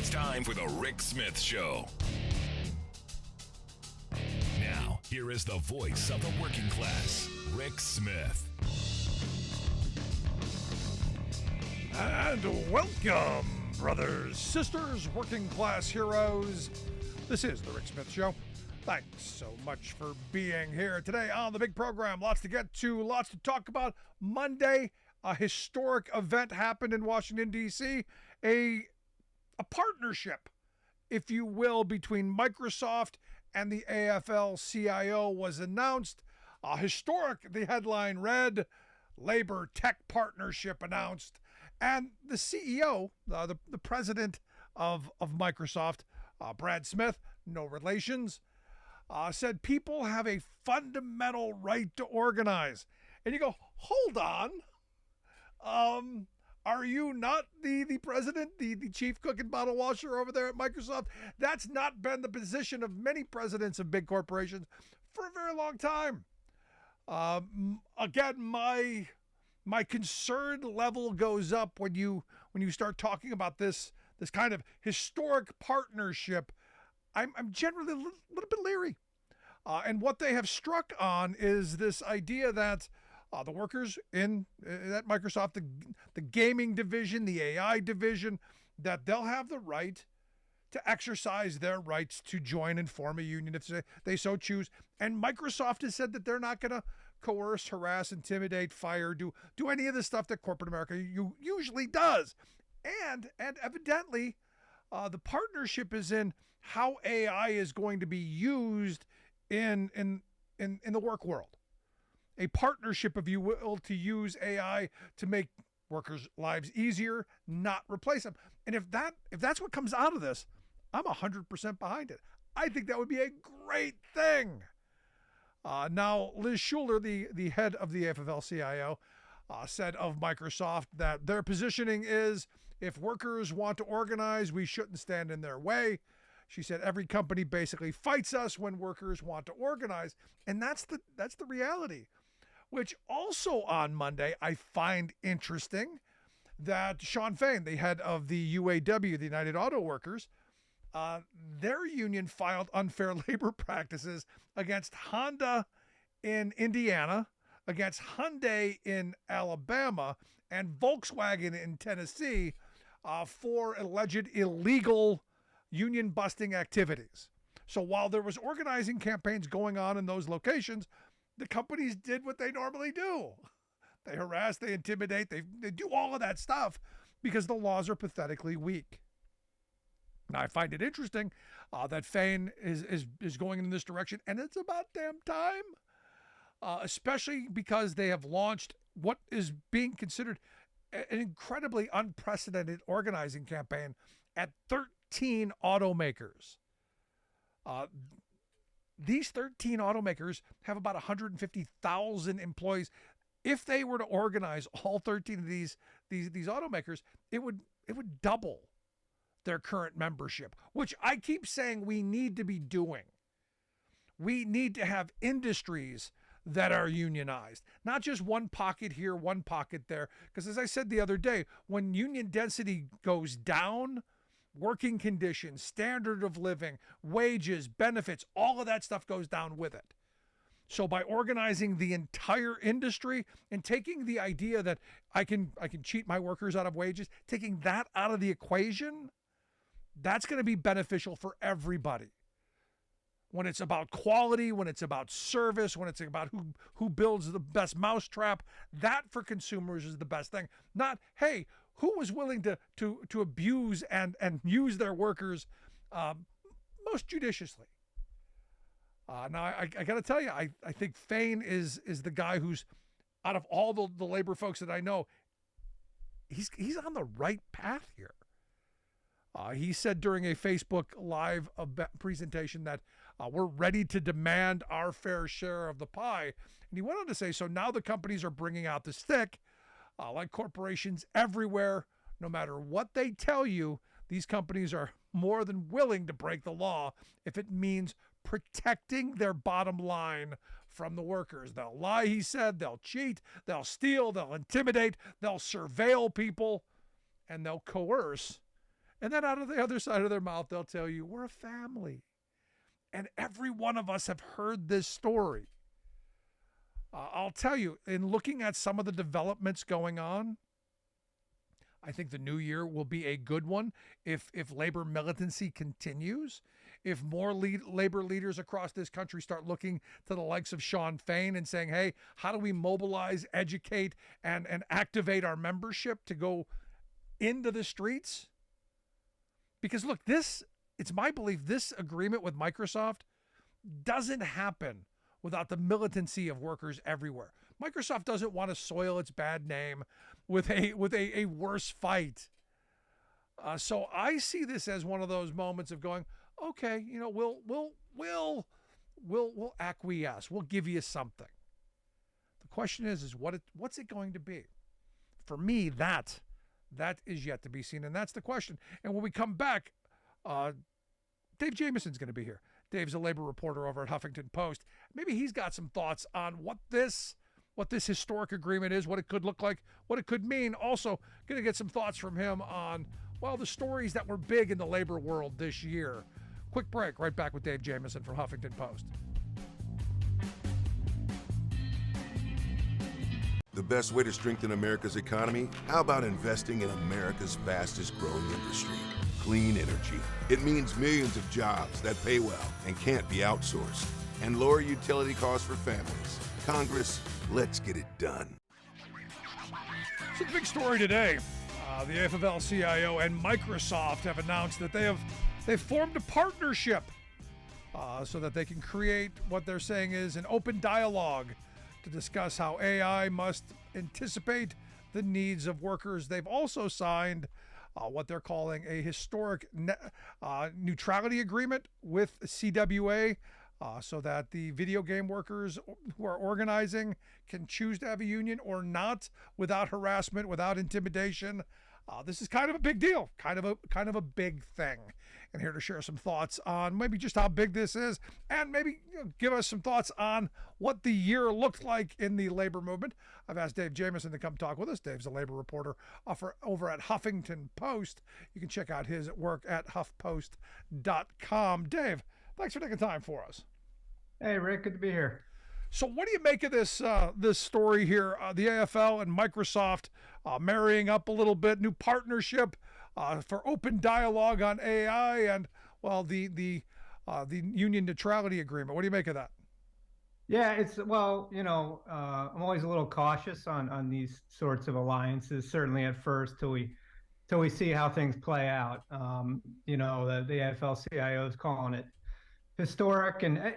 It's time for the Rick Smith Show. Now, here is the voice of the working class, Rick Smith. And welcome, brothers, sisters, working class heroes. This is the Rick Smith Show. Thanks so much for being here today on the big program. Lots to get to, lots to talk about. Monday, a historic event happened in Washington, D.C., a partnership, if you will, between Microsoft and the AFL-CIO was announced. Historic, the headline read, Labor Tech Partnership announced. And the CEO, the president of Microsoft, Brad Smith, no relations, said people have a fundamental right to organize. And you go, hold on. Are you not the president, the chief cook and bottle washer over there at Microsoft? That's not been the position of many presidents of big corporations for a very long time. Again, my concern level goes up when you start talking about this kind of historic partnership. I'm generally a little bit leery. And what they have struck on is this idea that the workers in at Microsoft, the gaming division, the AI division, that they'll have the right to exercise their rights to join and form a union if they so choose. And Microsoft has said that they're not going to coerce, harass, intimidate, fire, do any of the stuff that corporate America usually does. And evidently, the partnership is in how AI is going to be used in the work world. A partnership, if you will, to use AI to make workers' lives easier, not replace them. And if that's what comes out of this, I'm 100% behind it. I think that would be a great thing. Now, Liz Schuler, the head of the AFL-CIO, said of Microsoft that their positioning is if workers want to organize, we shouldn't stand in their way. She said every company basically fights us when workers want to organize. And that's the reality. Which also on Monday, I find interesting that Shawn Fain, the head of the UAW, the United Auto Workers, their union filed unfair labor practices against Honda in Indiana, against Hyundai in Alabama, and Volkswagen in Tennessee for alleged illegal union busting activities. So while there was organizing campaigns going on in those locations, the companies did what they normally do. They harass, they intimidate, they do all of that stuff because the laws are pathetically weak. Now, I find it interesting that Fain is going in this direction, and it's about damn time, especially because they have launched what is being considered an incredibly unprecedented organizing campaign at 13 automakers. These 13 automakers have about 150,000 employees. If they were to organize all 13 of these automakers, it would double their current membership, which I keep saying we need to be doing. We need to have industries that are unionized, not just one pocket here, one pocket there. Because as I said the other day, when union density goes down, working conditions, standard of living, wages, benefits, all of that stuff goes down with it. So by organizing the entire industry and taking the idea that I can cheat my workers out of wages, taking that out of the equation, that's going to be beneficial for everybody. When it's about quality, when it's about service, when it's about who builds the best mousetrap, that for consumers is the best thing. Not, hey, who was willing to abuse and use their workers most judiciously? Now, I got to tell you, I think Fain is the guy who's, out of all the labor folks that I know, he's on the right path here. He said during a Facebook Live presentation that we're ready to demand our fair share of the pie. And he went on to say, so now the companies are bringing out the stick, like corporations everywhere. No matter what they tell you, these companies are more than willing to break the law if it means protecting their bottom line from the workers. They'll lie, he said, they'll cheat, they'll steal, they'll intimidate, they'll surveil people, and they'll coerce And then out of the other side of their mouth, they'll tell you, we're a family. And every one of us have heard this story. I'll tell you, in looking at some of the developments going on, I think the new year will be a good one if labor militancy continues, if more labor leaders across this country start looking to the likes of Sean Fain and saying, hey, how do we mobilize, educate, and activate our membership to go into the streets? Because look, it's my belief this agreement with Microsoft doesn't happen without the militancy of workers everywhere. Microsoft doesn't want to soil its bad name with a worse fight. So I see this as one of those moments of going, okay, we'll acquiesce. We'll give you something. The question is what's it going to be? For me, that is yet to be seen, and that's the question. And when we come back, Dave Jamieson's going to be here. Dave's a labor reporter over at Huffington Post. Maybe he's got some thoughts on what this historic agreement is, what it could look like, what it could mean. Also, going to get some thoughts from him on, well, the stories that were big in the labor world this year. Quick break. Right back with Dave Jamieson from Huffington Post. The best way to strengthen America's economy? How about investing in America's fastest growing industry? Clean energy. It means millions of jobs that pay well and can't be outsourced, and lower utility costs for families. Congress, let's get it done. So the big story today, the AFL-CIO and Microsoft have announced that they've formed a partnership so that they can create what they're saying is an open dialogue to discuss how AI must anticipate the needs of workers. They've also signed what they're calling a historic neutrality agreement with CWA so that the video game workers who are organizing can choose to have a union or not without harassment, without intimidation. This is kind of a big deal, kind of a big thing. And here to share some thoughts on maybe just how big this is and maybe give us some thoughts on what the year looked like in the labor movement. I've asked Dave Jamieson to come talk with us. Dave's a labor reporter over at Huffington Post. You can check out his work at huffpost.com. Dave, thanks for taking time for us. Hey, Rick, good to be here. So what do you make of this story here? The AFL and Microsoft marrying up a little bit, new partnership for open dialogue on AI, and well, the union neutrality agreement. What do you make of that? Yeah, I'm always a little cautious on these sorts of alliances. Certainly at first, till we see how things play out. The AFL-CIO is calling it historic, and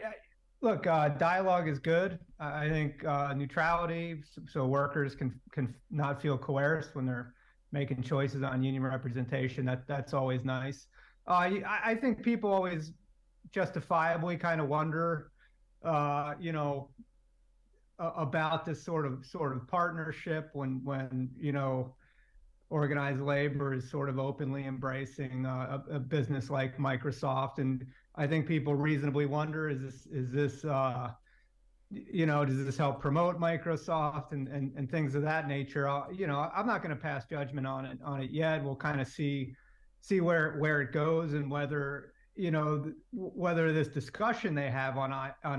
look, dialogue is good. I think neutrality, so workers can not feel coerced when they're making choices on union representation. That's always nice. I think people always justifiably kind of wonder, about this sort of partnership when organized labor is sort of openly embracing a business like Microsoft. And I think people reasonably wonder, is this does this help promote Microsoft and things of that nature? I'm not going to pass judgment on it yet. We'll kind of see where it goes, and whether this discussion they have on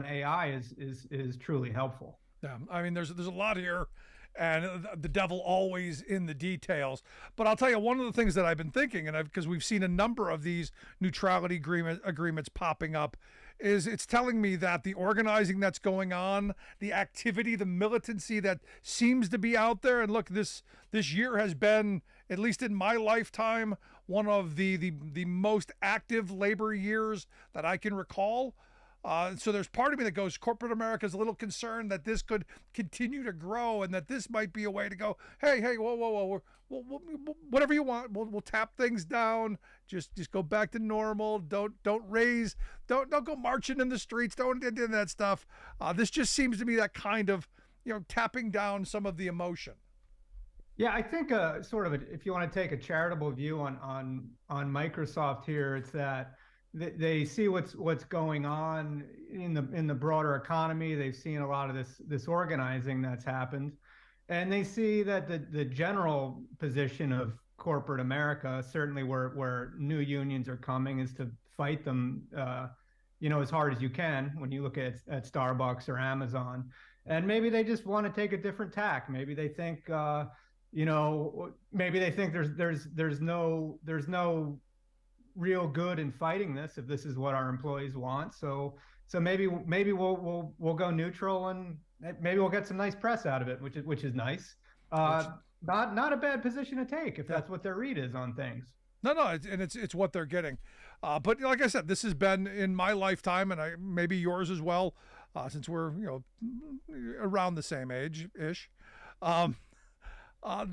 AI is truly helpful. Yeah, I mean, there's a lot here, and the devil always in the details. But I'll tell you, one of the things that I've been thinking, and because we've seen a number of these neutrality agreements popping up, is it's telling me that the organizing that's going on, the activity, the militancy that seems to be out there, and look, this year has been, at least in my lifetime, one of the most active labor years that I can recall. So there's part of me that goes, corporate America is a little concerned that this could continue to grow, and that this might be a way to go, hey, whoa, whatever you want, we'll tap things down, just go back to normal. Don't go marching in the streets, don't do that stuff. This just seems to be that kind of, tapping down some of the emotion. Yeah, I think if you want to take a charitable view on Microsoft here, it's that they see what's going on in the broader economy. They've seen a lot of this organizing that's happened, and they see that the general position of corporate America. Certainly, where new unions are coming is to fight them, as hard as you can. When you look at Starbucks or Amazon, and maybe they just want to take a different tack. Maybe they think, maybe they think there's no real good in fighting this if this is what our employees want. So maybe we'll go neutral, and maybe we'll get some nice press out of it, which is nice. Not a bad position to take if that's what their read is on things. No, it's what they're getting. But like I said, this has been in my lifetime, and maybe yours as well, since we're around the same age ish.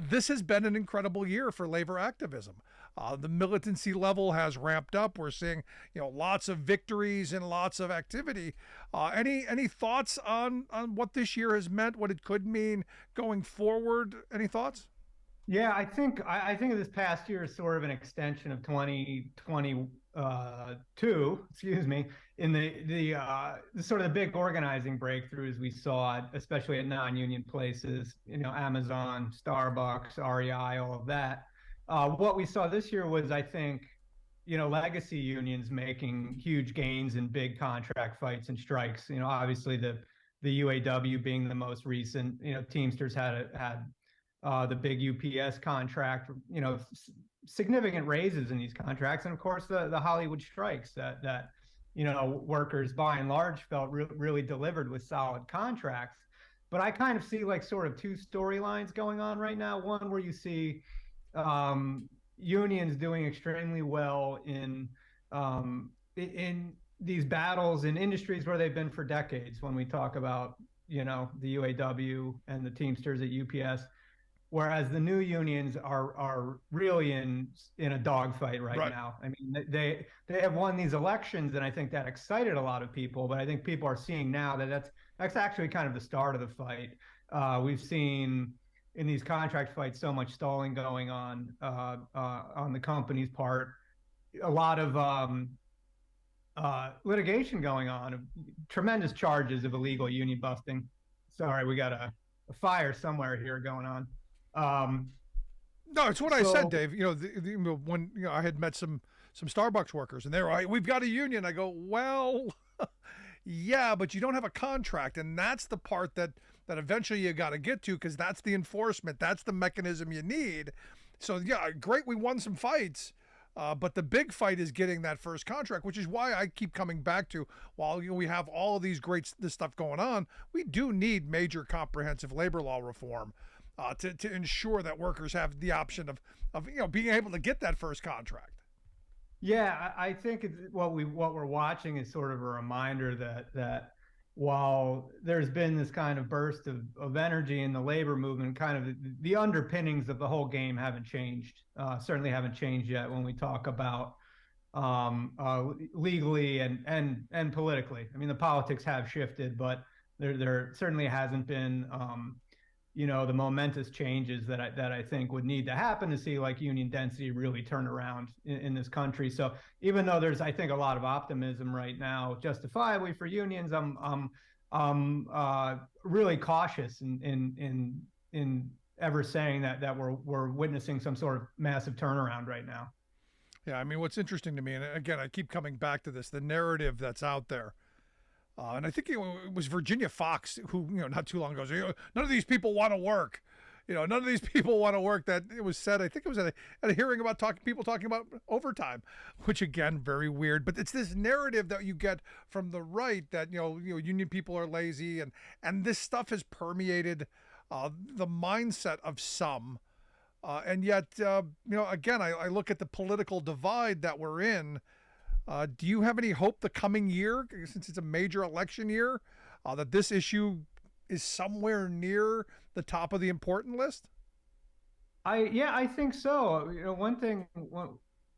This has been an incredible year for labor activism. The militancy level has ramped up. We're seeing, lots of victories and lots of activity. Any thoughts on what this year has meant, what it could mean going forward? Any thoughts? Yeah, I think this past year is sort of an extension of 2022. Excuse me, in the sort of the big organizing breakthroughs we saw, especially at non-union places. Amazon, Starbucks, REI, all of that. What we saw this year was, I think, legacy unions making huge gains in big contract fights and strikes. Obviously the UAW being the most recent. Teamsters had the big UPS contract. Significant raises in these contracts, and of course the Hollywood strikes that workers by and large felt really delivered with solid contracts. But I kind of see like sort of two storylines going on right now. One where you see unions doing extremely well in these battles in industries where they've been for decades. When we talk about the UAW and the Teamsters at UPS, whereas the new unions are really in a dogfight right now. I mean, they have won these elections, and I think that excited a lot of people. But I think people are seeing now that that's actually kind of the start of the fight. We've seen in these contract fights so much stalling going on the company's part, a lot of litigation going on, tremendous charges of illegal union busting. Sorry, we got a fire somewhere here going on. No, it's what I said, Dave. When I had met some Starbucks workers, and they were like, "We've got a union." I go, "Well, yeah, but you don't have a contract," and that's the part that eventually you got to get to, because that's the enforcement, that's the mechanism you need. So yeah, great, we won some fights, but the big fight is getting that first contract, which is why I keep coming back to, while we have all of these this stuff going on, we do need major comprehensive labor law reform. To ensure that workers have the option of being able to get that first contract. Yeah, I think what we're watching is sort of a reminder that while there's been this kind of burst of energy in the labor movement, kind of the underpinnings of the whole game haven't changed. Certainly haven't changed yet when we talk about legally and politically. I mean, the politics have shifted, but there certainly hasn't been the momentous changes that I think would need to happen to see like union density really turn around in this country. So even though there's, I think, a lot of optimism right now, justifiably for unions, I'm really cautious in ever saying that we're witnessing some sort of massive turnaround right now. Yeah, I mean, what's interesting to me, and again, I keep coming back to this, the narrative that's out there. And I think it was Virginia Fox who, not too long ago, said, none of these people want to work. None of these people want to work. That it was said, I think it was at a hearing about people talking about overtime, which again, very weird. But it's this narrative that you get from the right that, union people are lazy, and this stuff has permeated the mindset of some. And yet, again, I look at the political divide that we're in. Do you have any hope the coming year, since it's a major election year, that this issue is somewhere near the top of the important list? I think so. One thing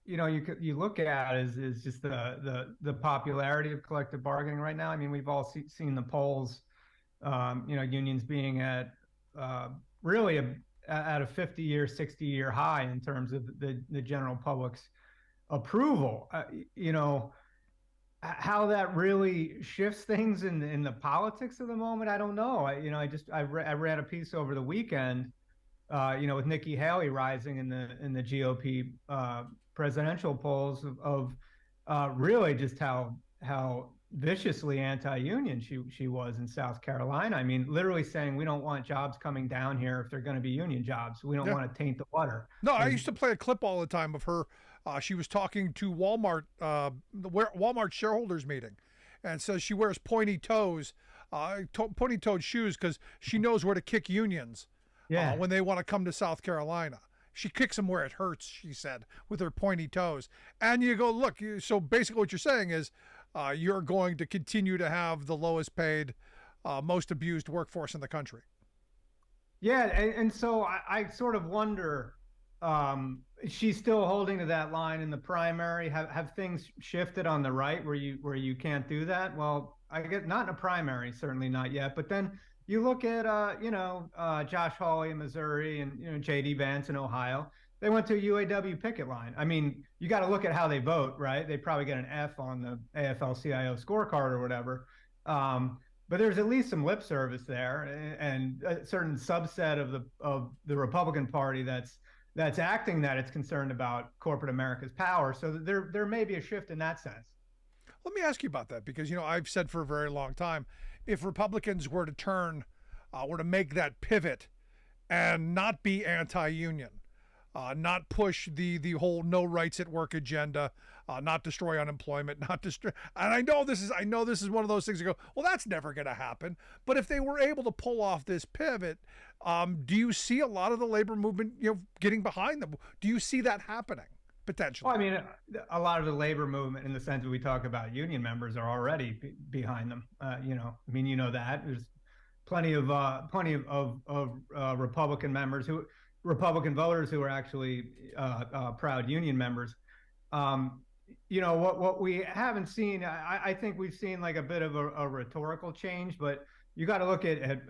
you look at is just the popularity of collective bargaining right now. I mean, we've all seen the polls. Unions being at really at a 50-year, 60-year high in terms of the general public's approval. How that really shifts things in the politics of the moment, I don't know. I read a piece over the weekend with Nikki Haley rising in the GOP presidential polls of really just how viciously anti-union she was in South Carolina. I mean, literally saying we don't want jobs coming down here if they're going to be union jobs. We don't want to taint the water. No, I used to play a clip all the time of her. She was talking to Walmart, the Walmart shareholders meeting, and says she wears pointy-toed shoes because she knows where to kick unions when they want to come to South Carolina. She kicks them where it hurts, she said, with her pointy toes. And you go, look, so basically what you're saying is you're going to continue to have the lowest paid, most abused workforce in the country. Yeah, and so I sort of wonder, she's still holding to that line in the primary. Have things shifted on the right where you can't do that? Well, I guess not in a primary, certainly not yet. But then you look at Josh Hawley in Missouri and J.D. Vance in Ohio. They went to a UAW picket line. I mean, you got to look at how they vote, right? They probably get an F on the AFL-CIO scorecard or whatever. But there's at least some lip service there, and a certain subset of the Republican Party that's acting that it's concerned about corporate America's power. So there may be a shift in that sense. Let me ask you about that, because I've said for a very long time, if Republicans were to make that pivot and not be anti-union, not push the whole no rights at work agenda, not destroy unemployment, not destroy. And I know this is one of those things you go, well, that's never going to happen. But if they were able to pull off this pivot, do you see a lot of the labor movement, getting behind them? Do you see that happening potentially? Well, I mean, a lot of the labor movement, in the sense that we talk about union members, are already behind them. That there's plenty of Republican voters who are actually proud union members. What we haven't seen, I think we've seen like a bit of a rhetorical change, but you got to look at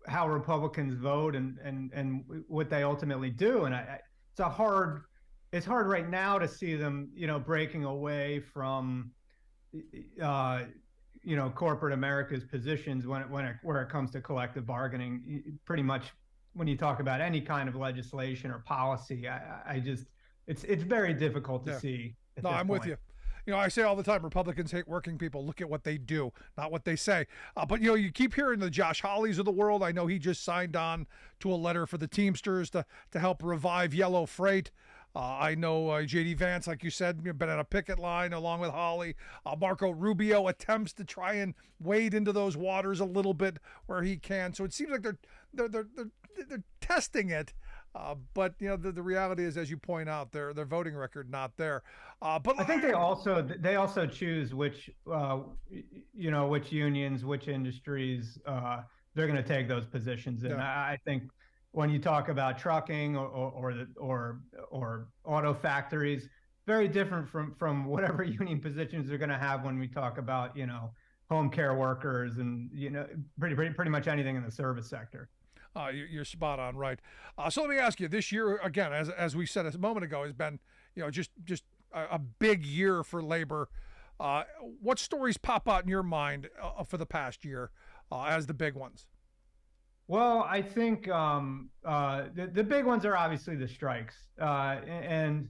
how Republicans vote and what they ultimately do. And it's hard right now to see them, breaking away from, corporate America's positions where it comes to collective bargaining. Pretty much, when you talk about any kind of legislation or policy, it's very difficult to see. No, I'm with you. I say all the time, Republicans hate working people. Look at what they do, not what they say. But you keep hearing the Josh Hawleys of the world. I know he just signed on to a letter for the Teamsters to help revive yellow freight. I know J.D. Vance, like you said, been at a picket line along with Hawley. Marco Rubio attempts to try and wade into those waters a little bit where he can. So it seems like they're testing it. But the reality is, as you point out, their voting record not there. But I think they also choose which unions, which industries they're going to take those positions in. Yeah. I think when you talk about trucking or auto factories, very different from whatever union positions they're going to have when we talk about home care workers and pretty much anything in the service sector. You're spot on, right? So let me ask you, this year, again, as we said a moment ago, has been just a big year for labor. What stories pop out in your mind for the past year as the big ones? Well, I think the big ones are obviously the strikes, and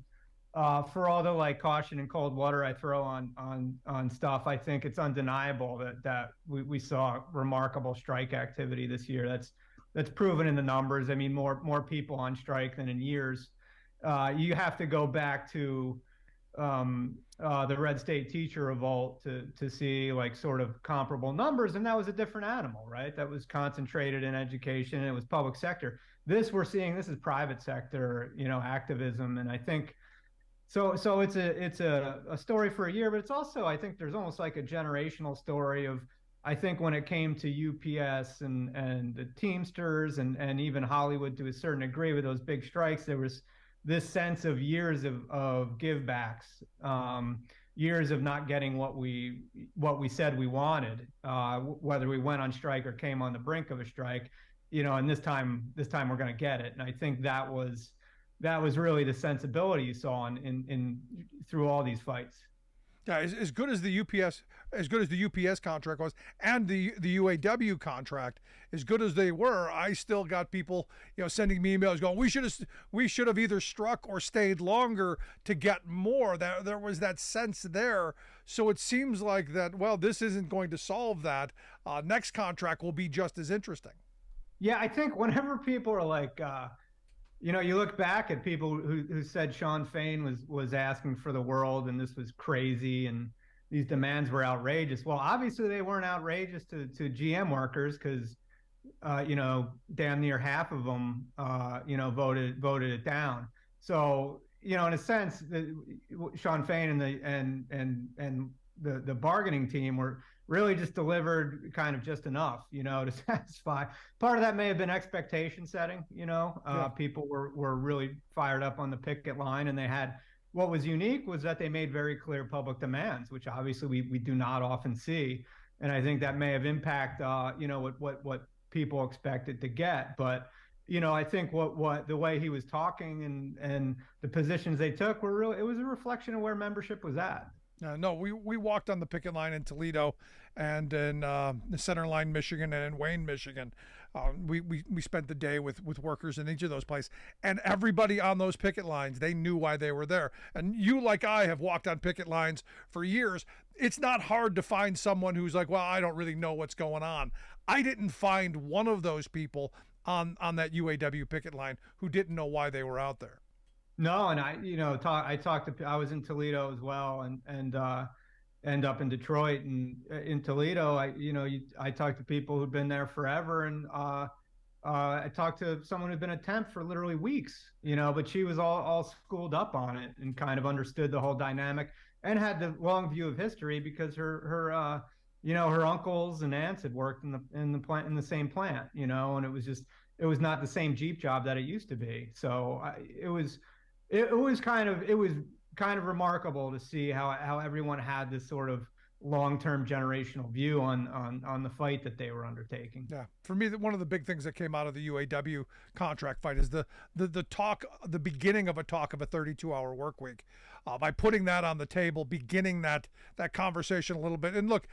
for all the caution and cold water I throw on stuff, I think it's undeniable that we saw remarkable strike activity this year. That's proven in the numbers. I mean, more people on strike than in years. You have to go back to the Red State Teacher Revolt to see sort of comparable numbers, and that was a different animal, right? That was concentrated in education, and it was public sector. This is private sector, activism, and I think so it's a story for a year, but it's also, I think there's almost like a generational story of, I think when it came to UPS and the Teamsters and even Hollywood to a certain degree with those big strikes, there was this sense of years of give backs, years of not getting what we said we wanted, whether we went on strike or came on the brink of a strike, and this time we're going to get it. And I think that was really the sensibility you saw in through all these fights. Yeah, as good as the UPS contract was, and the UAW contract, as good as they were, I still got people, sending me emails going, we should have either struck or stayed longer to get more. There was that sense there. So it seems like that. Well, this isn't going to solve that. Next contract will be just as interesting. Yeah, I think whenever people are like, you look back at people who said Sean Fain was asking for the world and this was crazy and these demands were outrageous. Well, obviously they weren't outrageous to GM workers because, damn near half of them, voted it down. So, in a sense, Sean Fain and the bargaining team were really just delivered kind of just enough, to satisfy. Part of that may have been expectation setting, people were really fired up on the picket line, and they had, what was unique was that they made very clear public demands, which obviously we do not often see. And I think that may have impacted, what people expected to get. But, I think what the way he was talking and the positions they took were really, it was a reflection of where membership was at. No, we walked on the picket line in Toledo and in the Center Line, Michigan, and in Wayne, Michigan. We spent the day with workers in each of those places, and everybody on those picket lines, they knew why they were there. And you, like I, have walked on picket lines for years. It's not hard to find someone who's like, well, I don't really know what's going on. I didn't find one of those people on that UAW picket line who didn't know why they were out there. No, and I was in Toledo as well, and end up in Detroit, and in Toledo, I talked to people who'd been there forever, and I talked to someone who'd been a temp for literally weeks, but she was all schooled up on it and kind of understood the whole dynamic and had the long view of history because her uncles and aunts had worked in the same plant, and it was not the same Jeep job that it used to be. So it was kind of remarkable to see how everyone had this sort of long-term generational view on the fight that they were undertaking. Yeah, for me, one of the big things that came out of the UAW contract fight is the beginning of a talk of a 32-hour work week. By putting that on the table, beginning that conversation a little bit. And look,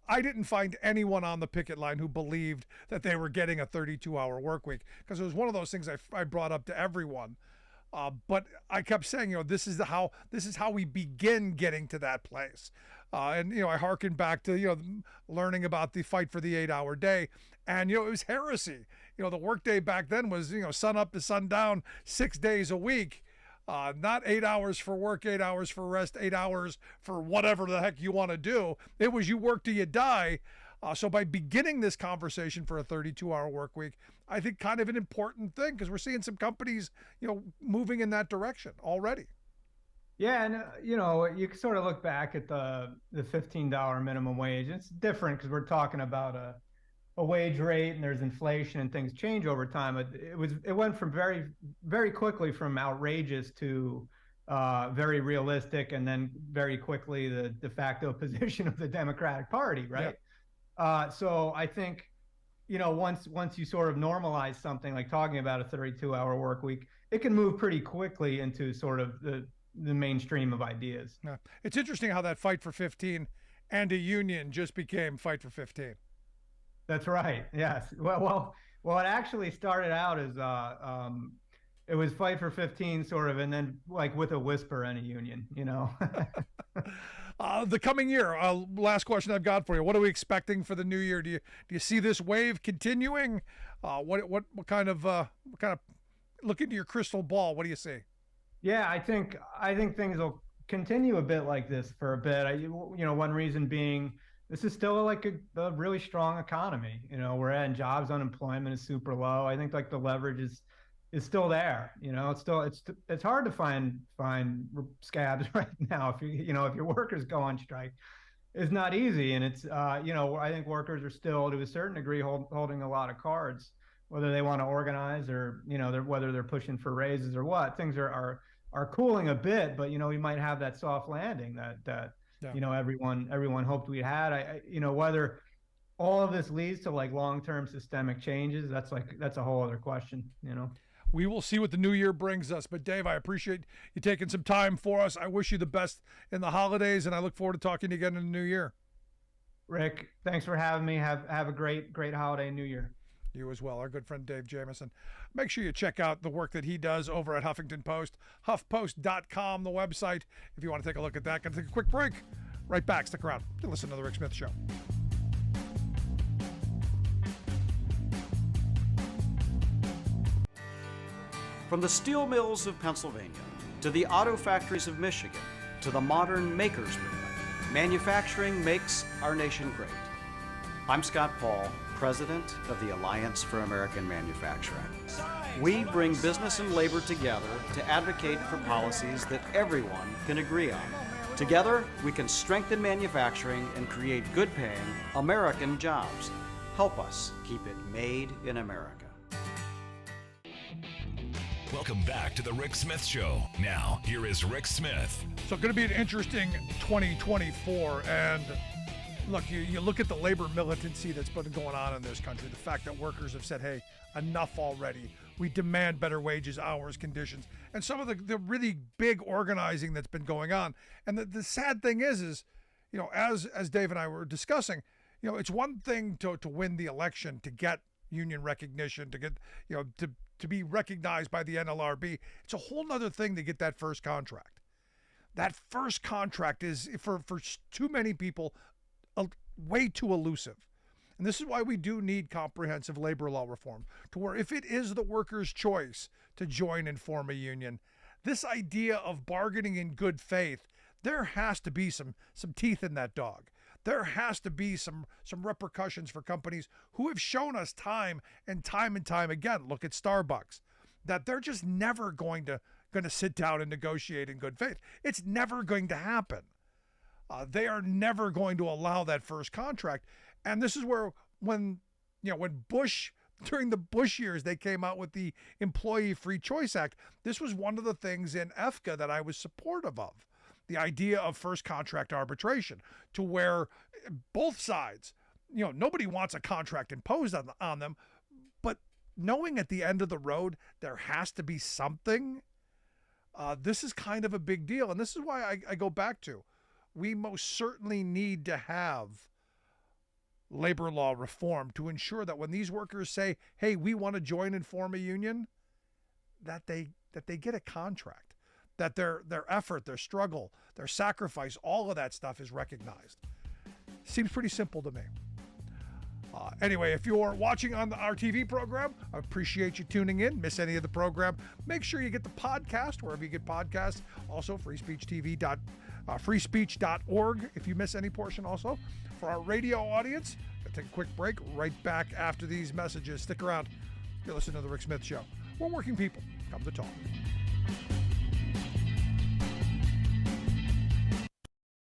I didn't find anyone on the picket line who believed that they were getting a 32-hour work week, because it was one of those things I brought up to everyone. But I kept saying, this is how we begin getting to that place. And I hearkened back to, learning about the fight for the 8-hour day. And, it was heresy. The workday back then was, sun up to sundown, 6 days a week. Not 8 hours for work, 8 hours for rest, 8 hours for whatever the heck you want to do. It was you work till you die. So by beginning this conversation for a 32-hour work week, I think kind of an important thing, because we're seeing some companies, moving in that direction already. Yeah, and you can sort of look back at the $15 minimum wage. It's different because we're talking about a wage rate, and there's inflation and things change over time. It went from very, very quickly from outrageous to very realistic, and then very quickly the de facto position of the Democratic Party, right? Yeah. So I think, once you sort of normalize something like talking about a 32-hour work week, it can move pretty quickly into sort of the mainstream of ideas. Yeah. It's interesting how that fight for 15 and a union just became fight for 15. That's right. Yes. Well, it actually started out as it was fight for 15 sort of, and then like with a whisper and a union, The coming year, last question I've got for you. What are we expecting for the new year? Do you see this wave continuing? What kind of look into your crystal ball? What do you see? Yeah, I think things will continue a bit like this for a bit. One reason being this is still like a really strong economy. We're at jobs, unemployment is super low. I think like the leverage is still there. It's hard to find scabs right now. If your workers go on strike, it's not easy. And it's I think workers are still to a certain degree holding a lot of cards, whether they want to organize or whether they're pushing for raises or what. Things are cooling a bit, but we might have that soft landing that yeah. Everyone hoped we had. Whether all of this leads to like long-term systemic changes, that's a whole other question. we will see what the new year brings us. But Dave, I appreciate you taking some time for us. I wish you the best in the holidays, and I look forward to talking to you again in the new year. Rick, thanks for having me. Have a great holiday and new year. You as well, our good friend Dave Jamieson. Make sure you check out the work that he does over at Huffington Post, huffpost.com, the website, if you want to take a look at that. Going to take a quick break. Right back. Stick around. You listen to The Rick Smith Show. From the steel mills of Pennsylvania to the auto factories of Michigan to the modern makers movement, manufacturing makes our nation great. I'm Scott Paul, President of the Alliance for American Manufacturing. We bring business and labor together to advocate for policies that everyone can agree on. Together, we can strengthen manufacturing and create good-paying American jobs. Help us keep it made in America. Welcome back to the Rick Smith Show. Now, here is Rick Smith. So going to be an interesting 2024. And look, you look at the labor militancy that's been going on in this country, the fact that workers have said, hey, enough already. We demand better wages, hours, conditions, and some of the really big organizing that's been going on. And the sad thing is, you know, as Dave and I were discussing, you know, it's one thing to win the election, to get union recognition, to get, you know, to be recognized by the NLRB. It's a whole nother thing to get that first contract. That first contract is, for too many people, way too elusive. And this is why we do need comprehensive labor law reform, to where if it is the worker's choice to join and form a union, this idea of bargaining in good faith, there has to be some teeth in that dog. There has to be some repercussions for companies who have shown us time and time again, look at Starbucks, that they're just never going to sit down and negotiate in good faith. It's never going to happen. They are never going to allow that first contract. And this is where, when Bush, during the Bush years, they came out with the Employee Free Choice Act. This was one of the things in EFCA that I was supportive of. The idea of first contract arbitration, to where both sides, you know, nobody wants a contract imposed on them, but knowing at the end of the road there has to be something, this is kind of a big deal. And this is why I go back to, we most certainly need to have labor law reform to ensure that when these workers say, hey, we want to join and form a union, that they get a contract, that their effort, their struggle, their sacrifice, all of that stuff is recognized. Seems pretty simple to me. Anyway, if you're watching on our TV program, I appreciate you tuning in. Miss any of the program, make sure you get the podcast wherever you get podcasts. Also, freespeech.org if you miss any portion. Also, for our radio audience, I'll take a quick break. Right back after these messages. Stick around. You're listening to The Rick Smith Show, where working people come to talk.